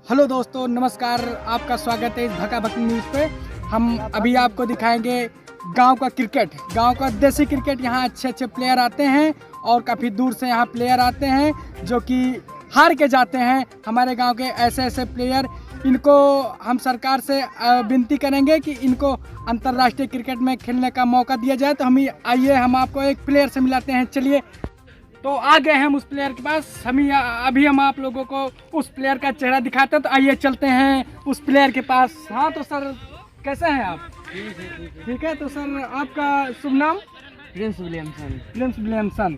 Hello दोस्तों, नमस्कार। आपका स्वागत है इस भका भकी न्यूज़ पे। हम अभी आपको दिखाएंगे गांव का क्रिकेट, गांव का देसी क्रिकेट। यहाँ अच्छे अच्छे प्लेयर आते हैं और काफ़ी दूर से यहाँ प्लेयर आते हैं जो कि हार के जाते हैं। हमारे गांव के ऐसे ऐसे प्लेयर, इनको हम सरकार से विनती करेंगे कि इनको अंतर्राष्ट्रीय क्रिकेट में खेलने का मौका दिया जाए। तो आइए हम आपको एक प्लेयर से मिलाते हैं। चलिए, तो आ गए हम उस प्लेयर के पास। अभी हम आप लोगों को उस प्लेयर का चेहरा दिखाते हैं। तो आइए चलते हैं उस प्लेयर के पास। हाँ तो सर, कैसे हैं आप? ठीक है। तो सर, आपका शुभ नाम? Prince Williamson. Prince Williamson.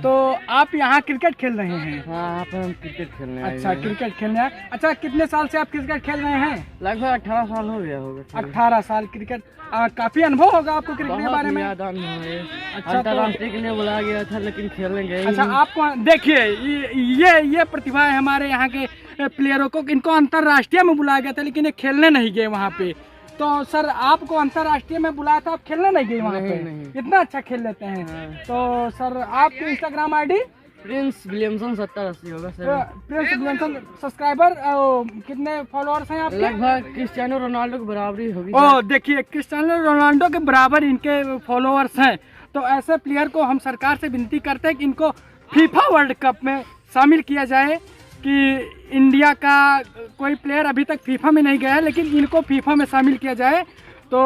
तो आप यहाँ क्रिकेट खेल रहे हैं? हाँ, यहाँ पर हम क्रिकेट खेलने आए अच्छा, हैं। क्रिकेट खेलने आए। अच्छा, कितने साल से आप क्रिकेट खेल रहे हैं? लगभग 18 साल हो गया होगा। 18 साल क्रिकेट। काफी अनुभव होगा आपको क्रिकेट के बारे में। याद है। अच्छा, अंतर्राष्ट्रीय के लिए बुलाया गया था लेकिन खेलने गए अच्छा, आपको देखिए, ये प्रतिभा है हमारे यहाँ के प्लेयरों को। इनको अंतर्राष्ट्रीय में बुलाया गया था लेकिन ये खेलने नहीं गए वहाँ पे। तो सर, आपको अंतर्राष्ट्रीय में बुलाया था, आप खेलने नहीं गए वहाँ पे? नहीं। इतना अच्छा खेल लेते हैं। तो सर, आपकी इंस्टाग्राम आईडी? प्रिंस विलियमसन 70-80 होगा सर। Prince Williamson. सब्सक्राइबर कितने फॉलोअर्स हैं आपके? लगभग क्रिस्टियानो रोनाल्डो की बराबरी होगी। ओ देखिए, क्रिस्टियानो रोनाल्डो के बराबर इनके फॉलोअर्स हैं। तो ऐसे प्लेयर को हम सरकार से विनती करते हैं कि इनको फीफा वर्ल्ड कप में शामिल किया जाए। कि इंडिया का कोई प्लेयर अभी तक फीफा में नहीं गया है, लेकिन इनको फीफा में शामिल किया जाए। तो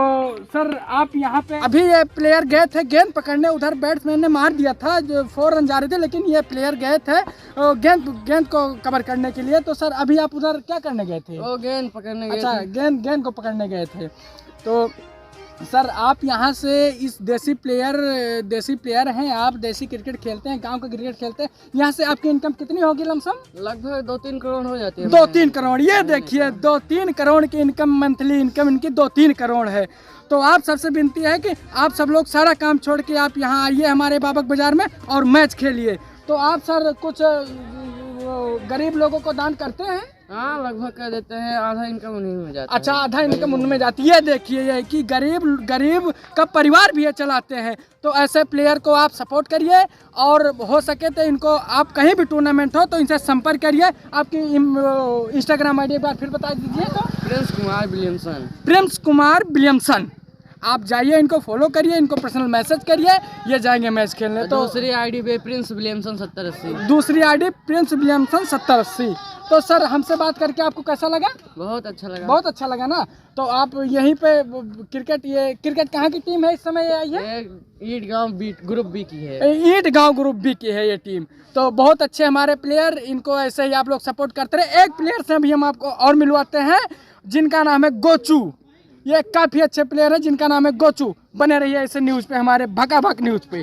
सर, आप यहाँ पे अभी ये प्लेयर गए थे गेंद पकड़ने, उधर बैट्समैन ने मार दिया था, जो 4 रन जा रहे थे, लेकिन ये प्लेयर गए थे गेंद को कवर करने के लिए। तो सर, अभी आप उधर क्या करने गए थे? वो गेंद पकड़ने गए। अच्छा, गेंद को पकड़ने गए थे। तो सर, आप यहाँ से इस देसी प्लेयर हैं, आप देसी क्रिकेट खेलते हैं, गांव का क्रिकेट खेलते हैं। यहाँ से आपकी इनकम कितनी होगी लमसम? लगभग 2-3 करोड़ हो जाती है। 2-3 करोड़। ये देखिए, 2-3 करोड़ की इनकम, मंथली इनकम इनकी 2-3 करोड़ है। तो आप सबसे विनती है कि आप सब लोग सारा काम छोड़ के आप यहाँ आइए हमारे बाबक बाजार में और मैच खेलिए। तो आप सर कुछ गरीब लोगों को दान करते हैं? हाँ, लगभग कर देते हैं। आधा इनकम उन्हीं में जाता है। अच्छा, आधा इनकम उनमें जाती है। देखिए, ये कि गरीब का परिवार भी ये चलाते हैं। तो ऐसे प्लेयर को आप सपोर्ट करिए और हो सके तो इनको, आप कहीं भी टूर्नामेंट हो तो इनसे संपर्क करिए। आपकी इंस्टाग्राम आईडी एक बार फिर बता दीजिए। तो Prince Kumar Williamson. Prince Kumar Williamson. आप जाइए, इनको फॉलो करिए, इनको पर्सनल मैसेज करिए, ये जाएंगे मैच खेलने। तो दूसरी आईडी पे प्रिंस विलियमसन 70-80। दूसरी आईडी प्रिंस विलियमसन 70-80। तो सर, हमसे बात करके आपको कैसा लगा? बहुत अच्छा लगा। बहुत अच्छा लगा ना। तो आप यहीं पे क्रिकेट कहाँ की टीम है इस समय ये आई है? ईट गांव ग्रुप बी की है। ईट गांव ग्रुप बी की है ये टीम। तो बहुत अच्छे हमारे प्लेयर, इनको ऐसे ही आप लोग सपोर्ट करते रहे। एक प्लेयर से अभी हम आपको और मिलवाते हैं जिनका नाम है गोचू। ये काफ़ी अच्छे प्लेयर है जिनका नाम है गोचू। बने रहिए ऐसे न्यूज़ पे, हमारे भका भक न्यूज़ पे।